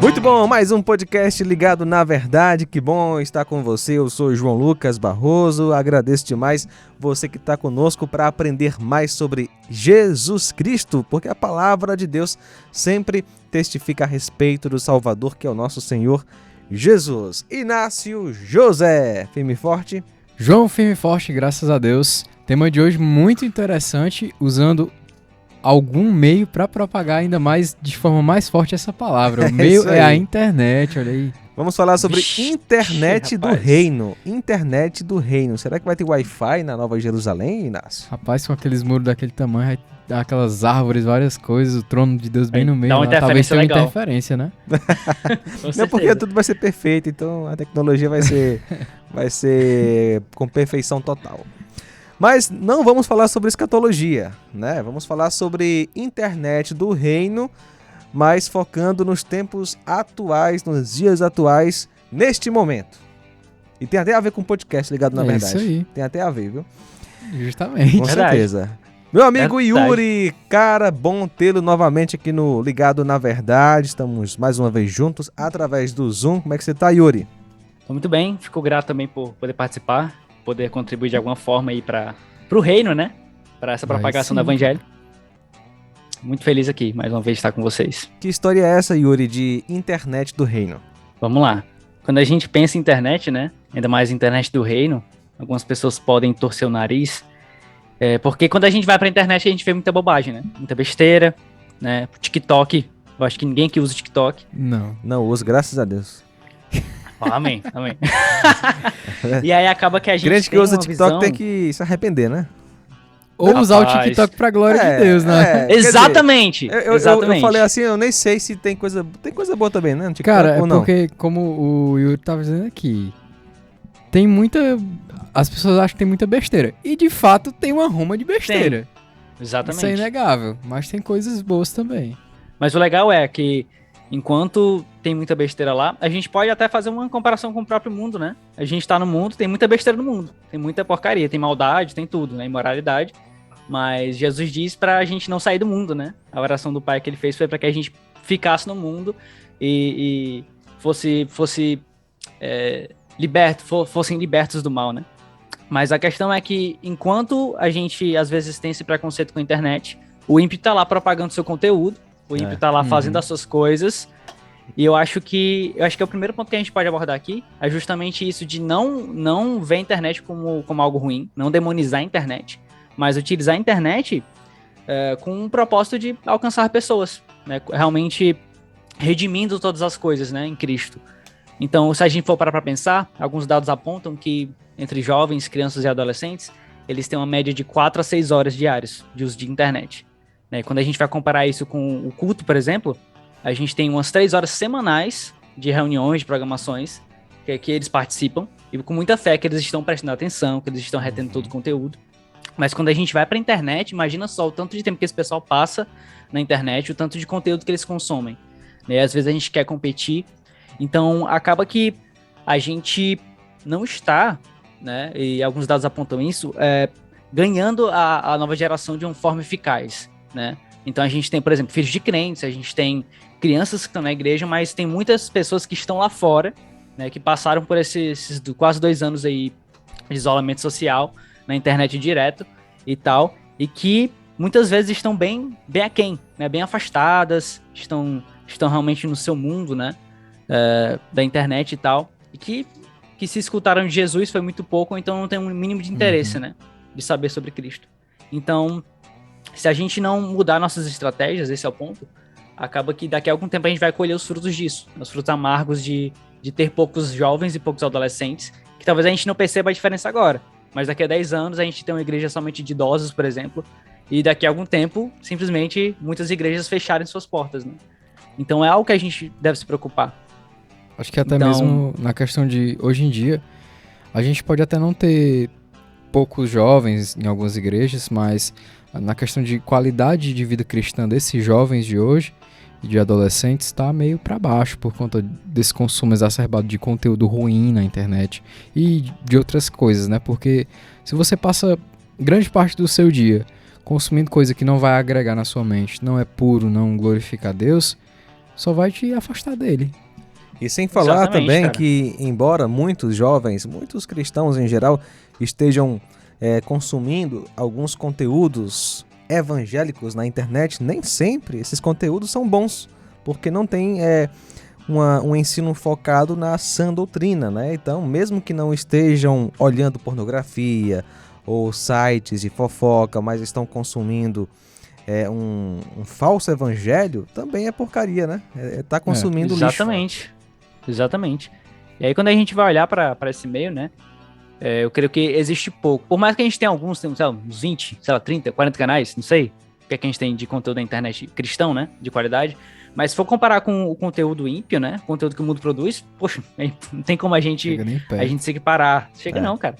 Muito bom, mais um podcast ligado na verdade, que bom estar com você, eu sou João Lucas Barroso, agradeço demais você que está conosco para aprender mais sobre Jesus Cristo, porque a palavra de Deus sempre testifica a respeito do Salvador, que é o nosso Senhor Jesus. Inácio José, firme e forte. João, firme e forte, graças a Deus. Tema de hoje muito interessante, usando algum meio para propagar ainda mais, de forma mais forte, essa palavra. O meio é a internet, olha aí. Vamos falar sobre internet do reino. Internet do reino. Será que vai ter Wi-Fi na Nova Jerusalém, Inácio? Rapaz, com aqueles muros daquele tamanho, vai dar aquelas árvores, várias coisas, o trono de Deus bem no meio. Talvez tenha uma interferência, né? Não, porque tudo vai ser perfeito, então a tecnologia vai ser com perfeição total. Mas não vamos falar sobre escatologia, né? Vamos falar sobre internet do reino, mas focando nos tempos atuais, nos dias atuais, neste momento. E tem até a ver com o podcast ligado na verdade. Isso aí. Tem até a ver, viu? Justamente. Com certeza. Meu amigo Yuri, cara, bom tê-lo novamente aqui no Ligado na Verdade. Estamos mais uma vez juntos através do Zoom. Como é que você tá, Yuri? Tô muito bem, fico grato também por poder participar, poder contribuir de alguma forma aí para o reino, né? Para essa propagação do evangelho. Muito feliz aqui, mais uma vez, estar com vocês. Que história é essa, Yuri, de internet do reino? Vamos lá. Quando a gente pensa em internet, né? Ainda mais internet do reino, algumas pessoas podem torcer o nariz, porque quando a gente vai pra internet, a gente vê muita bobagem, né? Muita besteira, né? TikTok, eu acho que ninguém aqui usa TikTok. Não uso, graças a Deus. Amém. E aí acaba que a gente crente que usa TikTok visão... tem que se arrepender, né? Ou usar o TikTok pra glória de Deus, né? Exatamente. Exatamente. Eu falei assim, eu nem sei se tem coisa boa também, né? No TikTok, cara, ou não. Porque, como o Yuri tava dizendo aqui, tem muita... As pessoas acham que tem muita besteira. E, de fato, tem uma ruma de besteira. Tem. Exatamente. Isso é inegável. Mas tem coisas boas também. Mas o legal é que, enquanto tem muita besteira lá, a gente pode até fazer uma comparação com o próprio mundo, né? A gente tá no mundo, tem muita besteira no mundo. Tem muita porcaria, tem maldade, tem tudo, né? Imoralidade. Mas Jesus diz pra gente não sair do mundo, né? A oração do Pai que ele fez foi pra que a gente ficasse no mundo e fossem libertos do mal, né? Mas a questão é que, enquanto a gente, às vezes, tem esse preconceito com a internet, o ímpio tá lá propagando seu conteúdo, o ímpio tá lá fazendo as suas coisas, e eu acho que é o primeiro ponto que a gente pode abordar aqui, é justamente isso de não ver a internet como algo ruim, não demonizar a internet, mas utilizar a internet com um propósito de alcançar pessoas, né? Realmente redimindo todas as coisas, né, em Cristo. Então, se a gente for parar para pensar, alguns dados apontam que entre jovens, crianças e adolescentes, eles têm uma média de 4 a 6 horas diárias de uso de internet. Né? Quando a gente vai comparar isso com o culto, por exemplo, a gente tem umas 3 horas semanais de reuniões, de programações, que eles participam, e com muita fé que eles estão prestando atenção, que eles estão retendo todo o conteúdo. Mas quando a gente vai para a internet, imagina só o tanto de tempo que esse pessoal passa na internet, o tanto de conteúdo que eles consomem. Né? Às vezes a gente quer competir, então acaba que a gente não está, né, e alguns dados apontam isso, ganhando a nova geração de uma forma eficaz, né? Então a gente tem, por exemplo, filhos de crentes, a gente tem crianças que estão na igreja, mas tem muitas pessoas que estão lá fora, né, que passaram por esses quase 2 anos aí de isolamento social, na internet direto e tal, e que muitas vezes estão bem aquém, né, bem afastadas, estão realmente no seu mundo, né, da internet e tal, e que se escutaram de Jesus foi muito pouco, ou então não tem um mínimo de interesse, né, de saber sobre Cristo. Então, se a gente não mudar nossas estratégias, esse é o ponto, acaba que daqui a algum tempo a gente vai colher os frutos disso, os frutos amargos de ter poucos jovens e poucos adolescentes, que talvez a gente não perceba a diferença agora, mas daqui a 10 anos a gente tem uma igreja somente de idosos, por exemplo, e daqui a algum tempo, simplesmente, muitas igrejas fecharem suas portas, né? Então é algo que a gente deve se preocupar. Acho que até mesmo na questão de, hoje em dia, a gente pode até não ter poucos jovens em algumas igrejas, mas na questão de qualidade de vida cristã desses jovens de hoje e de adolescentes está meio para baixo por conta desse consumo exacerbado de conteúdo ruim na internet e de outras coisas, né? Porque se você passa grande parte do seu dia consumindo coisa que não vai agregar na sua mente, não é puro, não glorifica a Deus, só vai te afastar dele. E sem falar também, cara, que, embora muitos jovens, muitos cristãos em geral, estejam consumindo alguns conteúdos evangélicos na internet, nem sempre esses conteúdos são bons, porque não tem um ensino focado na sã doutrina, né? Então, mesmo que não estejam olhando pornografia ou sites de fofoca, mas estão consumindo um falso evangelho, também é porcaria, né? Tá consumindo lixo. Exatamente. E aí, quando a gente vai olhar para esse meio, né? Eu creio que existe pouco. Por mais que a gente tenha alguns, sei lá, uns 20, sei lá, 30, 40 canais, não sei o que é que a gente tem de conteúdo na internet cristão, né? De qualidade. Mas se for comparar com o conteúdo ímpio, né? O conteúdo que o mundo produz, poxa, não tem como a gente se equiparar. Chega não, cara.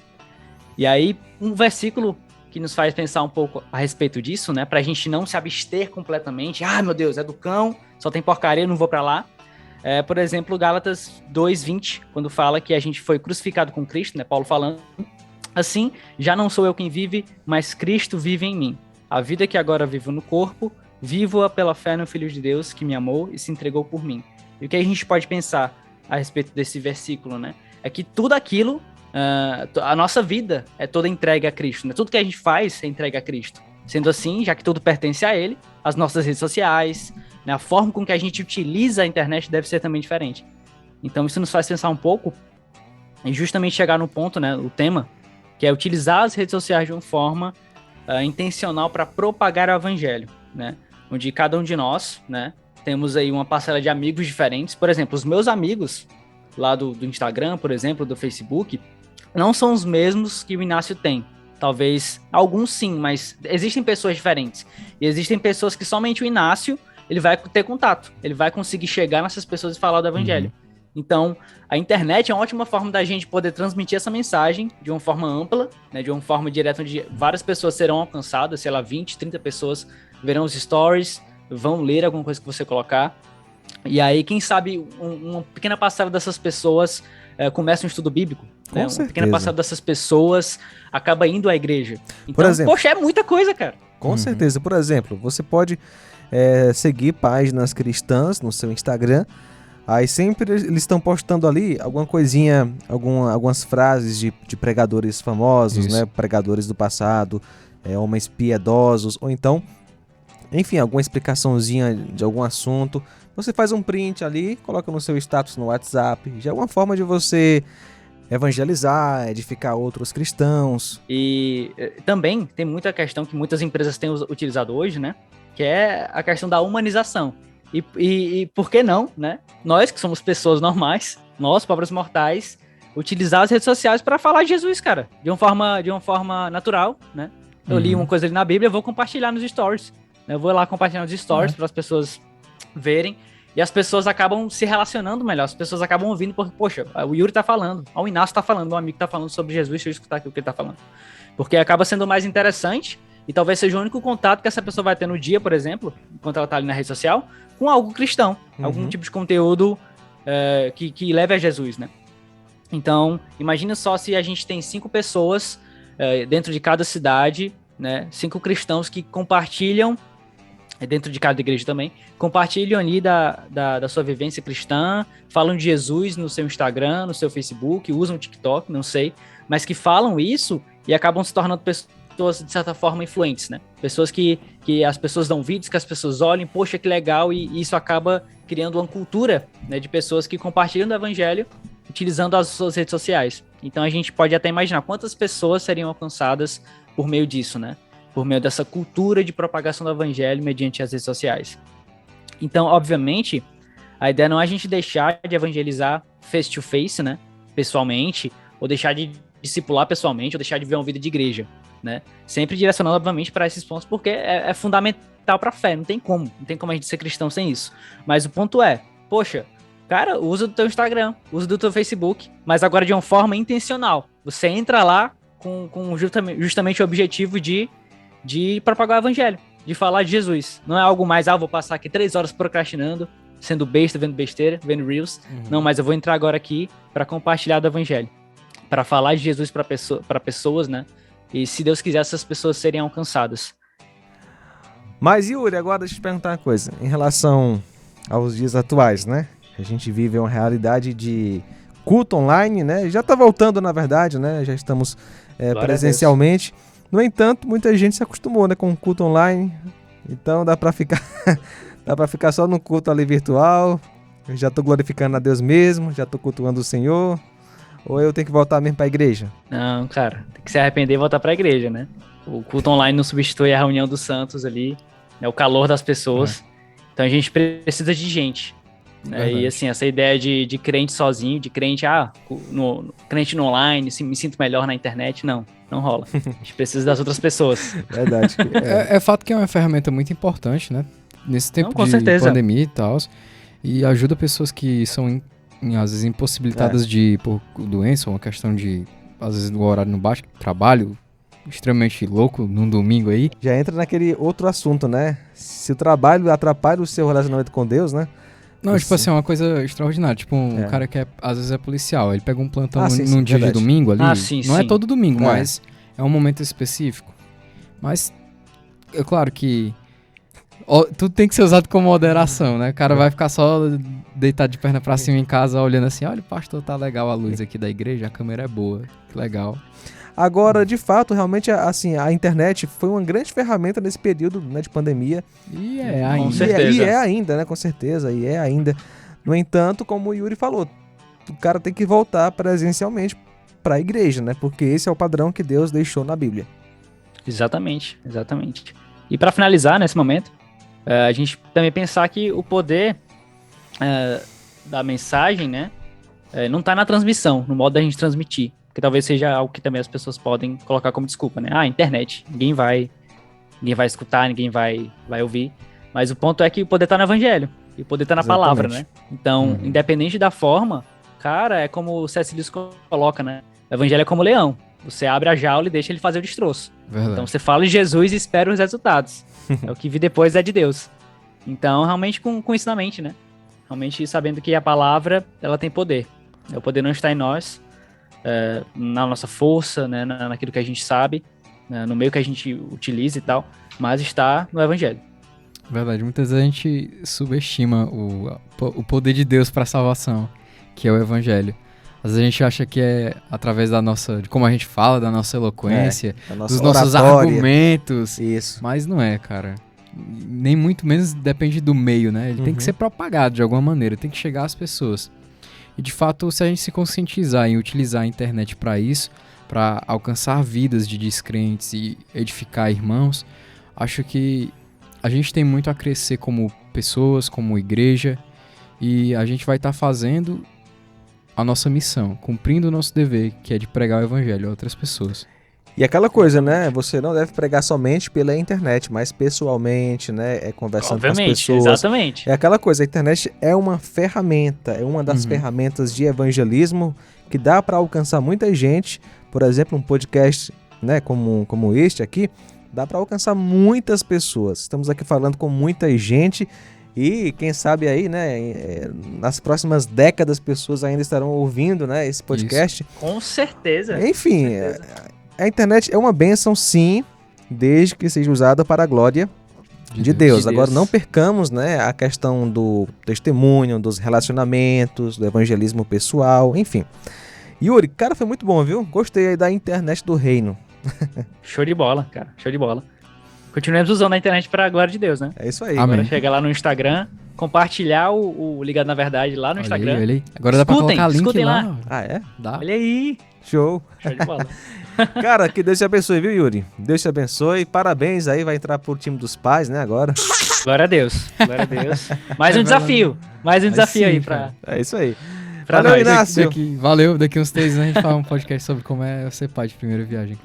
E aí, um versículo que nos faz pensar um pouco a respeito disso, né? Pra gente não se abster completamente. Ah, meu Deus, é do cão, só tem porcaria, não vou pra lá. Por exemplo, Gálatas 2:20, quando fala que a gente foi crucificado com Cristo, né? Paulo falando, assim, já não sou eu quem vive, mas Cristo vive em mim. A vida que agora vivo no corpo, vivo-a pela fé no Filho de Deus que me amou e se entregou por mim. E o que a gente pode pensar a respeito desse versículo, né? É que tudo aquilo, a nossa vida é toda entregue a Cristo, né? Tudo que a gente faz é entregue a Cristo. Sendo assim, já que tudo pertence a Ele, as nossas redes sociais, né, a forma com que a gente utiliza a internet deve ser também diferente. Então isso nos faz pensar um pouco em justamente chegar no ponto, né, o tema, que é utilizar as redes sociais de uma forma intencional para propagar o evangelho, né? Onde cada um de nós, né, temos aí uma parcela de amigos diferentes. Por exemplo, os meus amigos lá do Instagram, por exemplo, do Facebook, não são os mesmos que o Inácio tem. Talvez, alguns sim, mas existem pessoas diferentes. E existem pessoas que somente o Inácio, ele vai ter contato. Ele vai conseguir chegar nessas pessoas e falar do evangelho. Então, a internet é uma ótima forma da gente poder transmitir essa mensagem de uma forma ampla, né, de uma forma direta, onde várias pessoas serão alcançadas, sei lá, 20, 30 pessoas verão os stories, vão ler alguma coisa que você colocar. E aí, quem sabe, uma pequena parcela dessas pessoas começa um estudo bíblico. Né? Uma pequena parcela dessas pessoas acaba indo à igreja. Então, por exemplo, poxa, é muita coisa, cara. Com certeza. Por exemplo, você pode seguir páginas cristãs no seu Instagram. Aí sempre eles estão postando ali alguma coisinha, algumas frases de pregadores famosos, né? Pregadores do passado, homens piedosos, ou então, enfim, alguma explicaçãozinha de algum assunto. Você faz um print ali, coloca no seu status no WhatsApp. Já é uma forma de você evangelizar, edificar outros cristãos. E também tem muita questão que muitas empresas têm utilizado hoje, né? Que é a questão da humanização. E por que não, né? Nós que somos pessoas normais, nós, pobres mortais, utilizar as redes sociais para falar de Jesus, cara. De uma forma natural, né? Eu li uma coisa ali na Bíblia, eu vou compartilhar nos stories. Eu vou lá compartilhar nos stories para as pessoas verem. E as pessoas acabam se relacionando melhor. As pessoas acabam ouvindo, porque, poxa, o Yuri tá falando, o Inácio tá falando, o amigo tá falando sobre Jesus, deixa eu escutar aqui o que ele tá falando. Porque acaba sendo mais interessante e talvez seja o único contato que essa pessoa vai ter no dia, por exemplo, enquanto ela tá ali na rede social, com algo cristão. Algum tipo de conteúdo que leve a Jesus, né? Então, imagina só se a gente tem 5 pessoas dentro de cada cidade, né? 5 cristãos que compartilham, dentro de cada igreja também, compartilham ali da sua vivência cristã, falam de Jesus no seu Instagram, no seu Facebook, usam o TikTok, não sei, mas que falam isso e acabam se tornando pessoas, de certa forma, influentes, né? Pessoas que as pessoas dão vídeos, que as pessoas olhem, poxa, que legal, e isso acaba criando uma cultura, né, de pessoas que compartilham do evangelho utilizando as suas redes sociais. Então a gente pode até imaginar quantas pessoas seriam alcançadas por meio disso, né? Por meio dessa cultura de propagação do evangelho mediante as redes sociais. Então, obviamente, a ideia não é a gente deixar de evangelizar face to face, né? Pessoalmente, ou deixar de discipular pessoalmente, ou deixar de ver uma vida de igreja, né? Sempre direcionando, obviamente, para esses pontos, porque é fundamental para a fé, não tem como a gente ser cristão sem isso. Mas o ponto é, poxa, cara, usa do teu Instagram, usa do teu Facebook, mas agora de uma forma intencional. Você entra lá com justamente o objetivo de propagar o evangelho, de falar de Jesus. Não é algo mais, vou passar aqui 3 horas procrastinando, sendo besta, vendo besteira, vendo reels. Não, mas eu vou entrar agora aqui para compartilhar do evangelho, para falar de Jesus para pessoas, né? E se Deus quiser, essas pessoas serem alcançadas. Mas, Yuri, agora deixa eu te perguntar uma coisa. Em relação aos dias atuais, né? A gente vive uma realidade de culto online, né? Já está voltando, na verdade, né? Já estamos presencialmente. No entanto, muita gente se acostumou, né, com o culto online. Então dá para ficar dá para ficar só no culto ali virtual. Eu já estou glorificando a Deus mesmo, já estou cultuando o Senhor. Ou eu tenho que voltar mesmo para a igreja? Não, cara, tem que se arrepender e voltar para a igreja, né? O culto online não substitui a reunião dos santos ali, né? O calor das pessoas. Então a gente precisa de gente. Né? E assim, essa ideia de crente sozinho, de crente, crente no online, me sinto melhor na internet, não rola. A gente precisa das outras pessoas. Verdade. É fato que é uma ferramenta muito importante, né? Nesse tempo de pandemia e tal. E ajuda pessoas que são, às vezes, impossibilitadas por doença, ou uma questão de, às vezes, no horário no baixo, trabalho extremamente louco num domingo aí. Já entra naquele outro assunto, né? Se o trabalho atrapalha o seu relacionamento com Deus, né? Não, tipo assim, é uma coisa extraordinária. Tipo, um cara que às vezes é policial, ele pega um plantão num dia de domingo ali. Não é todo domingo, mas é um momento específico. Mas, é claro que tudo tem que ser usado com moderação, né? O cara vai ficar só deitado de perna pra cima em casa, olhando assim, olha, pastor, tá legal a luz aqui da igreja, a câmera é boa, que legal. Agora, de fato, realmente, assim, a internet foi uma grande ferramenta nesse período, né, de pandemia. E é ainda. Com certeza. E é ainda, né, com certeza, e é ainda. No entanto, como o Yuri falou, o cara tem que voltar presencialmente para a igreja, né, porque esse é o padrão que Deus deixou na Bíblia. Exatamente. E para finalizar, nesse momento, a gente também pensar que o poder da mensagem, né, não está na transmissão, no modo da gente transmitir. Que talvez seja algo que também as pessoas podem colocar como desculpa, né? Internet, ninguém vai escutar, ninguém vai ouvir. Mas o ponto é que o poder tá no evangelho, e o poder tá na palavra, né? Então, independente da forma, cara, é como o C.S. Lewis coloca, né? O evangelho é como o leão. Você abre a jaula e deixa ele fazer o destroço. Verdade. Então, você fala de Jesus e espera os resultados. É o que vi depois é de Deus. Então, realmente com isso na mente, né? Realmente sabendo que a palavra, ela tem poder. O poder não está em nós, na nossa força, né, naquilo que a gente sabe, né, no meio que a gente utiliza e tal, mas está no evangelho. Verdade, muitas vezes a gente subestima o poder de Deus para a salvação, que é o evangelho. Às vezes a gente acha que é através de como a gente fala, da nossa eloquência, dos nossos argumentos. Isso. Mas não é, cara. Nem muito menos depende do meio, né? Ele tem que ser propagado de alguma maneira, tem que chegar às pessoas. E de fato, se a gente se conscientizar em utilizar a internet para isso, para alcançar vidas de descrentes e edificar irmãos, acho que a gente tem muito a crescer como pessoas, como igreja, e a gente vai estar fazendo a nossa missão, cumprindo o nosso dever, que é de pregar o evangelho a outras pessoas. E aquela coisa, né? Você não deve pregar somente pela internet, mas pessoalmente, né? Conversando com as pessoas. Exatamente. É aquela coisa, a internet é uma ferramenta, é uma das ferramentas de evangelismo que dá para alcançar muita gente. Por exemplo, um podcast, né, como este aqui, dá para alcançar muitas pessoas. Estamos aqui falando com muita gente e quem sabe aí, né, nas próximas décadas pessoas ainda estarão ouvindo, né, esse podcast. Isso. Com certeza. Enfim, com certeza. A internet é uma bênção, sim, desde que seja usada para a glória de Deus. Agora, não percamos, né, a questão do testemunho, dos relacionamentos, do evangelismo pessoal, enfim. Yuri, cara, foi muito bom, viu? Gostei aí da internet do reino. Show de bola, cara. Show de bola. Continuemos usando a internet para a glória de Deus, né? É isso aí. Agora chega lá no Instagram, compartilhar o Ligado na Verdade lá no Instagram. Olha aí. Agora dá pra colocar link lá. Ah, é? Dá. Olha aí. Show. Show de bola. Cara, que Deus te abençoe, viu, Yuri? Deus te abençoe. Parabéns aí, vai entrar pro time dos pais, né, agora. Glória a Deus. Glória a Deus. Mais um desafio. Mais um desafio aí pra... É isso aí. Valeu, nós. Inácio. Daqui uns 3 anos a gente fala um podcast sobre como é ser pai de primeira viagem.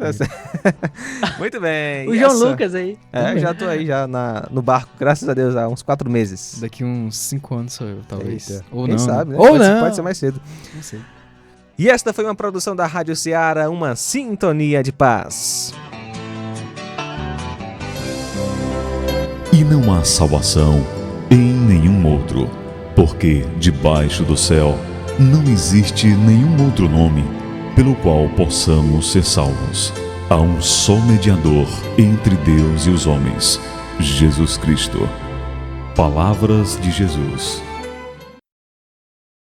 Muito bem. O João Lucas aí. Já tô aí já no barco, graças a Deus, há uns 4 meses. Daqui uns 5 anos sou eu, talvez. Eita. Ou Quem não. sabe, né? Ou não. Pode ser mais cedo. Não sei. E esta foi uma produção da Rádio Ceará, uma sintonia de paz. E não há salvação em nenhum outro, porque debaixo do céu não existe nenhum outro nome pelo qual possamos ser salvos. Há um só mediador entre Deus e os homens, Jesus Cristo. Palavras de Jesus.